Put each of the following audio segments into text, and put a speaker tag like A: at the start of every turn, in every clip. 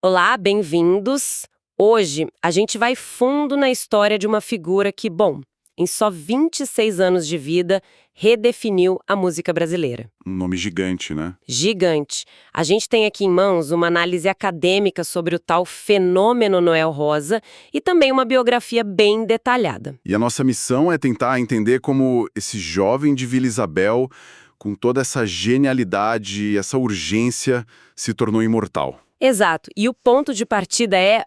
A: Olá, bem-vindos! Hoje a gente vai fundo na história de uma figura que, bom, em só 26 anos de vida, redefiniu a música brasileira.
B: Um nome gigante, né?
A: Gigante. A gente tem aqui em mãos uma análise acadêmica sobre o tal fenômeno Noel Rosa e também uma biografia bem detalhada.
B: E a nossa missão é tentar entender como esse jovem de Vila Isabel, com toda essa genialidade e essa urgência, se tornou imortal.
A: Exato. E o ponto de partida é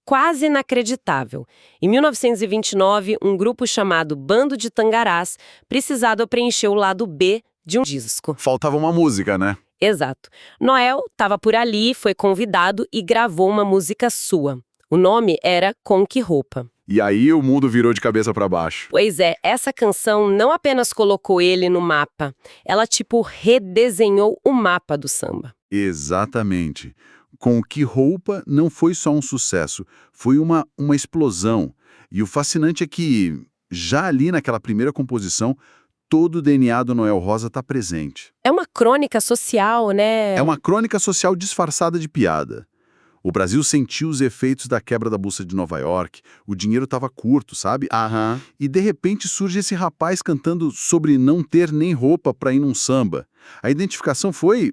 A: quase inacreditável. Em 1929, um grupo chamado Bando de Tangarás precisava preencher o lado B de um disco.
B: Faltava uma música, né?
A: Exato. Noel estava por ali, foi convidado e gravou uma música sua. O nome era Com Que Roupa.
B: E aí o mundo virou de cabeça para baixo.
A: Pois é, essa canção não apenas colocou ele no mapa, ela redesenhou o mapa do samba.
B: Exatamente. Com Que Roupa não foi só um sucesso, foi uma explosão. E o fascinante é que, já ali naquela primeira composição, todo o DNA do Noel Rosa está presente.
A: É uma crônica social, né?
B: É uma crônica social disfarçada de piada. O Brasil sentiu os efeitos da quebra da Bolsa de Nova York, o dinheiro estava curto, sabe? E de repente surge esse rapaz cantando sobre não ter nem roupa para ir num samba. A identificação foi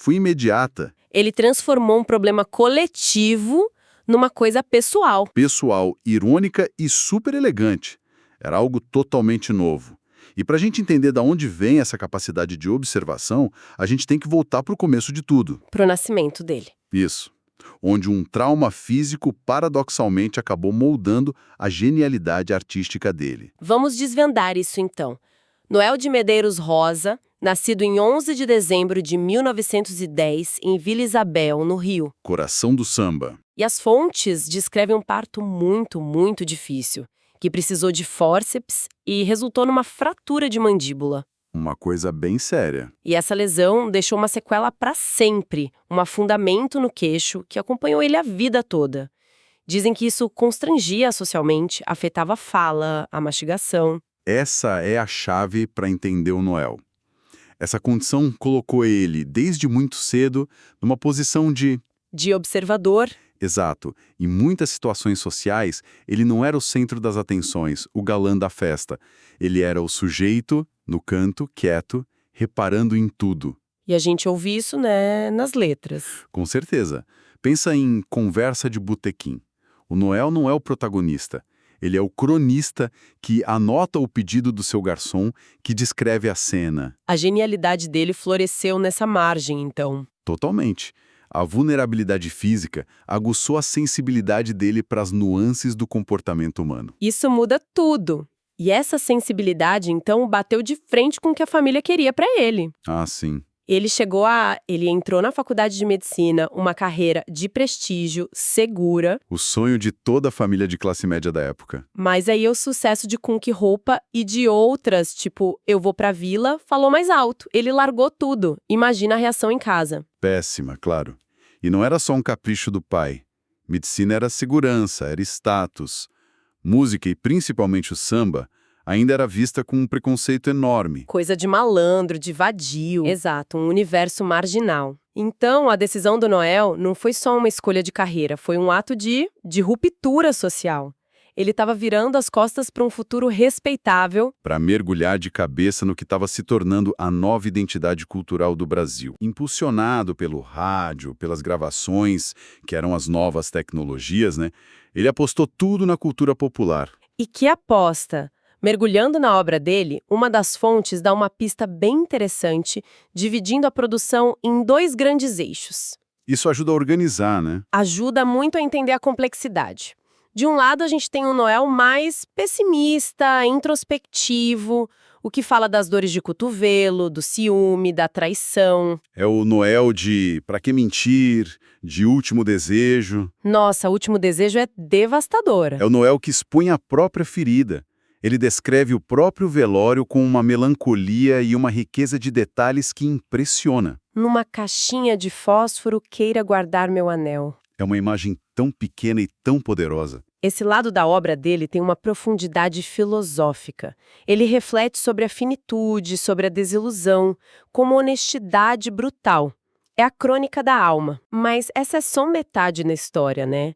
B: imediata.
A: Ele transformou um problema coletivo numa coisa pessoal.
B: Pessoal, irônica e super elegante. Era algo totalmente novo. E para a gente entender de onde vem essa capacidade de observação, a gente tem que voltar para o começo de tudo.
A: Pro nascimento dele.
B: Isso. Onde um trauma físico paradoxalmente acabou moldando a genialidade artística dele.
A: Vamos desvendar isso então. Noel de Medeiros Rosa, nascido em 11 de dezembro de 1910 em Vila Isabel, no Rio.
B: Coração do samba.
A: E as fontes descrevem um parto muito difícil, que precisou de fórceps e resultou numa fratura de mandíbula.
B: Uma coisa bem séria.
A: E essa lesão deixou uma sequela para sempre, um afundamento no queixo que acompanhou ele a vida toda. Dizem que isso constrangia socialmente, afetava a fala, a mastigação.
B: Essa é a chave para entender o Noel. Essa condição colocou ele, desde muito cedo, numa posição de
A: observador.
B: Exato. Em muitas situações sociais, ele não era o centro das atenções, o galã da festa. Ele era o sujeito, no canto, quieto, reparando em tudo.
A: E a gente ouve isso, né, nas letras.
B: Com certeza. Pensa em Conversa de Botequim. O Noel não é o protagonista. Ele é o cronista que anota o pedido do seu garçom, que descreve a cena.
A: A genialidade dele floresceu nessa margem, então.
B: Totalmente. A vulnerabilidade física aguçou a sensibilidade dele para as nuances do comportamento humano.
A: Isso muda tudo. E essa sensibilidade, então, bateu de frente com o que a família queria para ele.
B: Ah, sim.
A: Ele entrou na faculdade de medicina, uma carreira de prestígio, segura.
B: O sonho de toda a família de classe média da época.
A: Mas aí o sucesso de Com Que Roupa e de outras, tipo Eu Vou Pra Vila, falou mais alto. Ele largou tudo. Imagina a reação em casa.
B: Péssima, claro. E não era só um capricho do pai. Medicina era segurança, era status. Música e principalmente o samba ainda era vista com um preconceito enorme.
A: Coisa de malandro, de vadio. Exato, um universo marginal. Então, a decisão do Noel não foi só uma escolha de carreira, foi um ato de ruptura social. Ele estava virando as costas para um futuro respeitável.
B: Para mergulhar de cabeça no que estava se tornando a nova identidade cultural do Brasil. Impulsionado pelo rádio, pelas gravações, que eram as novas tecnologias, né? Ele apostou tudo na cultura popular.
A: E que aposta! Mergulhando na obra dele, uma das fontes dá uma pista bem interessante, dividindo a produção em dois grandes eixos.
B: Isso ajuda a organizar, né?
A: Ajuda muito a entender a complexidade. De um lado, a gente tem um Noel mais pessimista, introspectivo, o que fala das dores de cotovelo, do ciúme, da traição.
B: É o Noel de Pra Que Mentir, de Último Desejo.
A: Nossa, Último Desejo é devastadora.
B: É o Noel que expõe a própria ferida. Ele descreve o próprio velório com uma melancolia e uma riqueza de detalhes que impressiona.
A: Numa caixinha de fósforo, queira guardar meu anel.
B: É uma imagem tão pequena e tão poderosa.
A: Esse lado da obra dele tem uma profundidade filosófica. Ele reflete sobre a finitude, sobre a desilusão, com uma honestidade brutal. É a crônica da alma. Mas essa é só metade na história, né?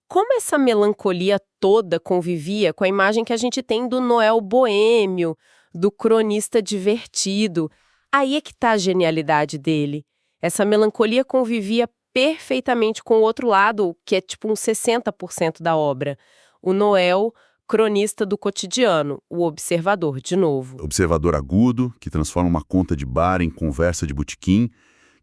A: Como essa melancolia toda convivia com a imagem que a gente tem do Noel boêmio, do cronista divertido? Aí é que tá a genialidade dele. Essa melancolia convivia perfeitamente com o outro lado, que é tipo uns 60% da obra. O Noel, cronista do cotidiano, o observador, de novo.
B: Observador agudo, que transforma uma conta de bar em conversa de botequim,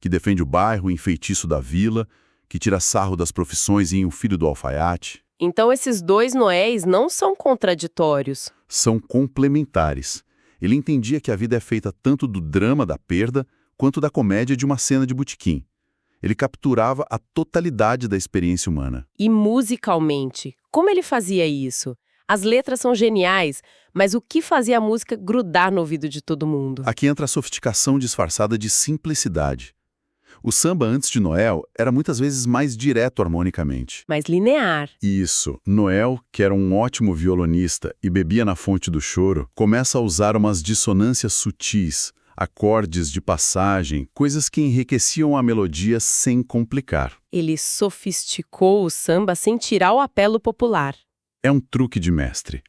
B: que defende o bairro em feitiço da vila, que tira sarro das profissões em O Filho do Alfaiate.
A: Então esses dois Noéis não são contraditórios.
B: São complementares. Ele entendia que a vida é feita tanto do drama da perda quanto da comédia de uma cena de botequim. Ele capturava a totalidade da experiência humana.
A: E musicalmente, como ele fazia isso? As letras são geniais, mas o que fazia a música grudar no ouvido de todo mundo?
B: Aqui entra a sofisticação disfarçada de simplicidade. O samba antes de Noel era muitas vezes mais direto harmonicamente.
A: Mais linear.
B: Isso. Noel, que era um ótimo violonista e bebia na fonte do choro, começa a usar umas dissonâncias sutis, acordes de passagem, coisas que enriqueciam a melodia sem complicar.
A: Ele sofisticou o samba sem tirar o apelo popular.
B: É um truque de mestre.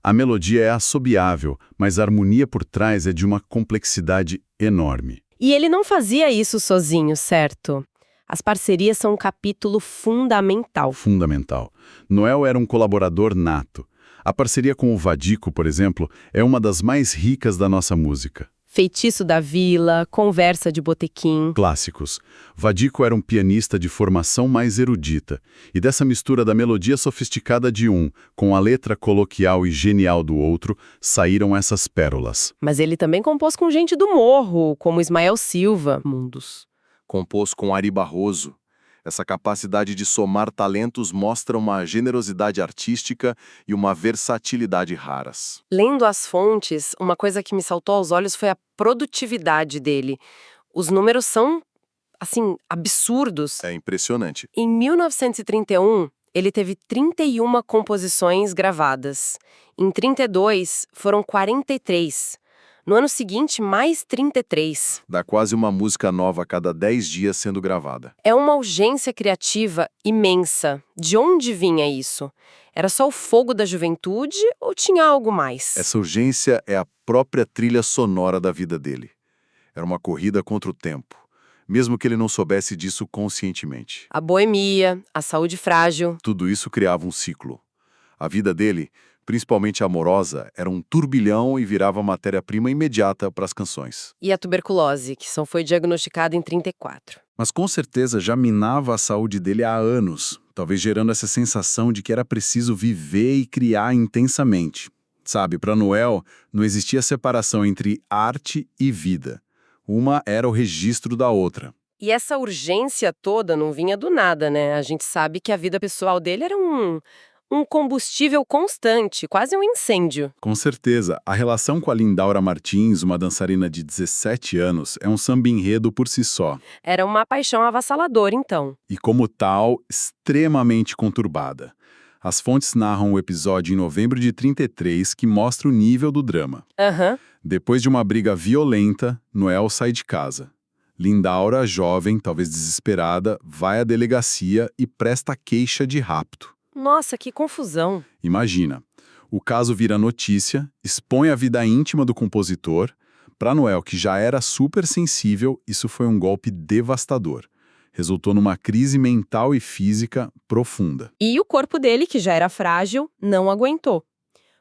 B: A melodia é assobiável, mas a harmonia por trás é de uma complexidade enorme.
A: E ele não fazia isso sozinho, certo? As parcerias são um capítulo fundamental.
B: Fundamental. Noel era um colaborador nato. A parceria com o Vadico, por exemplo, é uma das mais ricas da nossa música.
A: Feitiço da Vila, Conversa de Botequim.
B: Clássicos. Vadico era um pianista de formação mais erudita, e dessa mistura da melodia sofisticada de um com a letra coloquial e genial do outro, saíram essas pérolas.
A: Mas ele também compôs com gente do morro, como Ismael Silva. Mundos.
C: Compôs com Ari Barroso. Essa capacidade de somar talentos mostra uma generosidade artística e uma versatilidade raras.
A: Lendo as fontes, uma coisa que me saltou aos olhos foi a produtividade dele. Os números são, assim, absurdos.
C: É impressionante.
A: Em 1931, ele teve 31 composições gravadas. Em 32, foram 43. No ano seguinte, mais 33.
C: Dá quase uma música nova a cada 10 dias sendo gravada.
A: É uma urgência criativa imensa. De onde vinha isso? Era só o fogo da juventude ou tinha algo mais?
C: Essa urgência é a própria trilha sonora da vida dele. Era uma corrida contra o tempo, mesmo que ele não soubesse disso conscientemente.
A: A boemia, a saúde frágil.
C: Tudo isso criava um ciclo. A vida dele, principalmente amorosa, era um turbilhão e virava matéria-prima imediata para as canções.
A: E a tuberculose, que só foi diagnosticada em 34.
B: Mas com certeza já minava a saúde dele há anos, talvez gerando essa sensação de que era preciso viver e criar intensamente. Sabe, para Noel, não existia separação entre arte e vida. Uma era o registro da outra.
A: E essa urgência toda não vinha do nada, né? A gente sabe que a vida pessoal dele era um combustível constante, quase um incêndio.
B: Com certeza, a relação com a Lindaura Martins, uma dançarina de 17 anos, é um samba-enredo por si só.
A: Era uma paixão avassaladora, então.
B: E como tal, extremamente conturbada. As fontes narram o episódio em novembro de 33 que mostra o nível do drama. Depois de uma briga violenta, Noel sai de casa. Lindaura, jovem, talvez desesperada, vai à delegacia e presta queixa de rapto.
A: Nossa, que confusão.
B: Imagina, o caso vira notícia, expõe a vida íntima do compositor. Para Noel, que já era super sensível, isso foi um golpe devastador. Resultou numa crise mental e física profunda.
A: E o corpo dele, que já era frágil, não aguentou.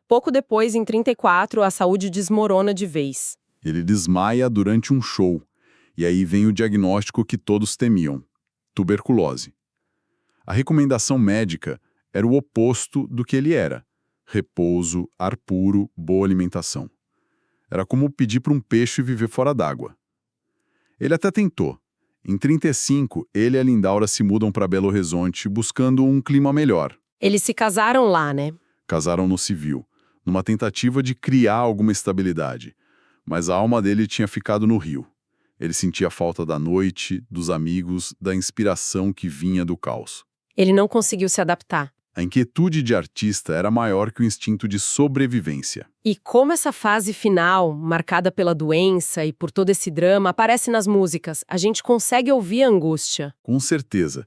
A: Pouco depois, em 34, a saúde desmorona de vez.
B: Ele desmaia durante um show. E aí vem o diagnóstico que todos temiam: tuberculose. A recomendação médica era o oposto do que ele era: repouso, ar puro, boa alimentação. Era como pedir para um peixe viver fora d'água. Ele até tentou. Em 35, ele e a Lindaura se mudam para Belo Horizonte buscando um clima melhor.
A: Eles se casaram lá, né?
B: Casaram no civil, numa tentativa de criar alguma estabilidade. Mas a alma dele tinha ficado no Rio. Ele sentia falta da noite, dos amigos, da inspiração que vinha do caos.
A: Ele não conseguiu se adaptar.
B: A inquietude de artista era maior que o instinto de sobrevivência.
A: E como essa fase final, marcada pela doença e por todo esse drama, aparece nas músicas, a gente consegue ouvir a angústia.
B: Com certeza.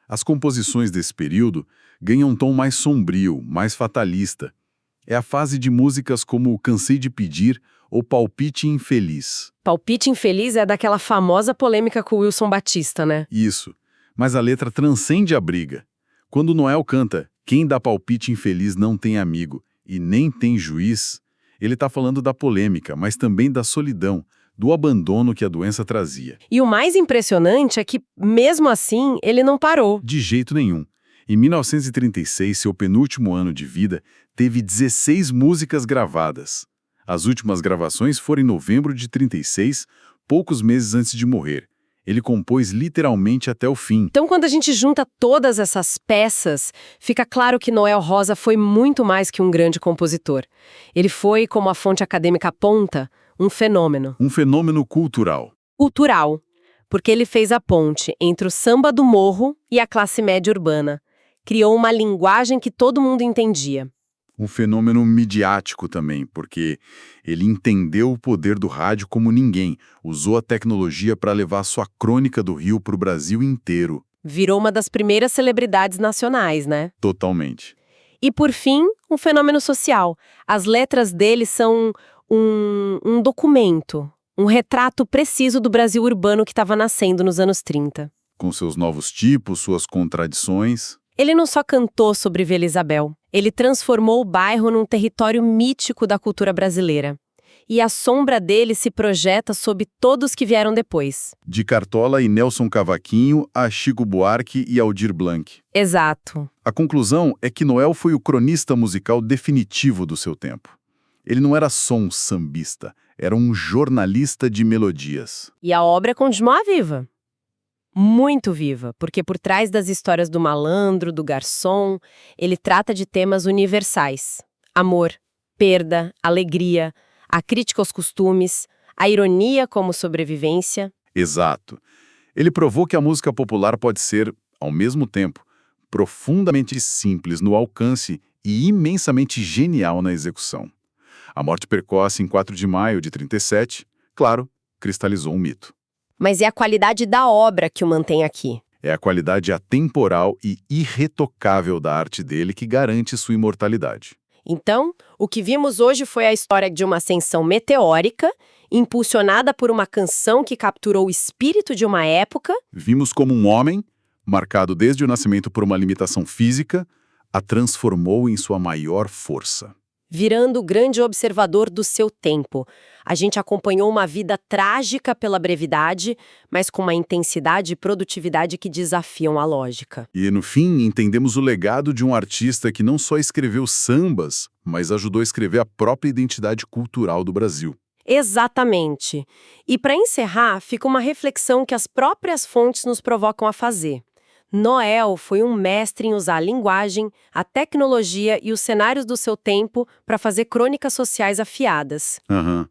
B: As composições desse período ganham um tom mais sombrio, mais fatalista. É a fase de músicas como Cansei de Pedir ou Palpite Infeliz.
A: Palpite Infeliz é daquela famosa polêmica com o Wilson Batista, né?
B: Isso. Mas a letra transcende a briga. Quando Noel canta Quem dá palpite infeliz não tem amigo e nem tem juiz, ele está falando da polêmica, mas também da solidão, do abandono que a doença trazia.
A: E o mais impressionante é que, mesmo assim, ele não parou.
B: De jeito nenhum. Em 1936, seu penúltimo ano de vida, teve 16 músicas gravadas. As últimas gravações foram em novembro de 36, poucos meses antes de morrer. Ele compôs literalmente até o fim.
A: Então, quando a gente junta todas essas peças, fica claro que Noel Rosa foi muito mais que um grande compositor. Ele foi, como a fonte acadêmica aponta, um fenômeno.
B: Um fenômeno cultural.
A: Cultural, porque ele fez a ponte entre o samba do morro e a classe média urbana. Criou uma linguagem que todo mundo entendia.
B: Um fenômeno midiático também, porque ele entendeu o poder do rádio como ninguém, usou a tecnologia para levar sua crônica do Rio para o Brasil inteiro.
A: Virou uma das primeiras celebridades nacionais, né?
B: Totalmente.
A: E, por fim, um fenômeno social. As letras dele são um documento, um retrato preciso do Brasil urbano que estava nascendo nos anos 30.
B: Com seus novos tipos, suas contradições.
A: Ele não só cantou sobre Vila Isabel, ele transformou o bairro num território mítico da cultura brasileira. E a sombra dele se projeta sobre todos que vieram depois.
B: De Cartola e Nelson Cavaquinho a Chico Buarque e Aldir Blanc.
A: Exato.
B: A conclusão é que Noel foi o cronista musical definitivo do seu tempo. Ele não era só um sambista, era um jornalista de melodias.
A: E a obra continua viva. Muito viva, porque por trás das histórias do malandro, do garçom, ele trata de temas universais. Amor, perda, alegria, a crítica aos costumes, a ironia como sobrevivência.
B: Exato. Ele provou que a música popular pode ser, ao mesmo tempo, profundamente simples no alcance e imensamente genial na execução. A morte precoce em 4 de maio de 37, claro, cristalizou um mito.
A: Mas é a qualidade da obra que o mantém aqui.
B: É a qualidade atemporal e irretocável da arte dele que garante sua imortalidade.
A: Então, o que vimos hoje foi a história de uma ascensão meteórica, impulsionada por uma canção que capturou o espírito de uma época.
B: Vimos como um homem, marcado desde o nascimento por uma limitação física, a transformou em sua maior força.
A: Virando o grande observador do seu tempo. A gente acompanhou uma vida trágica pela brevidade, mas com uma intensidade e produtividade que desafiam a lógica.
B: E, no fim, entendemos o legado de um artista que não só escreveu sambas, mas ajudou a escrever a própria identidade cultural do Brasil.
A: Exatamente. E para encerrar, fica uma reflexão que as próprias fontes nos provocam a fazer. Noel foi um mestre em usar a linguagem, a tecnologia e os cenários do seu tempo para fazer crônicas sociais afiadas.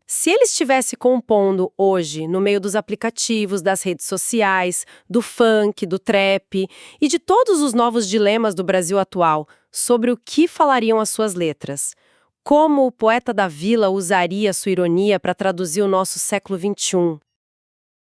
A: Se ele estivesse compondo hoje, no meio dos aplicativos, das redes sociais, do funk, do trap e de todos os novos dilemas do Brasil atual, sobre o que falariam as suas letras? Como o poeta da vila usaria sua ironia para traduzir o nosso século XXI?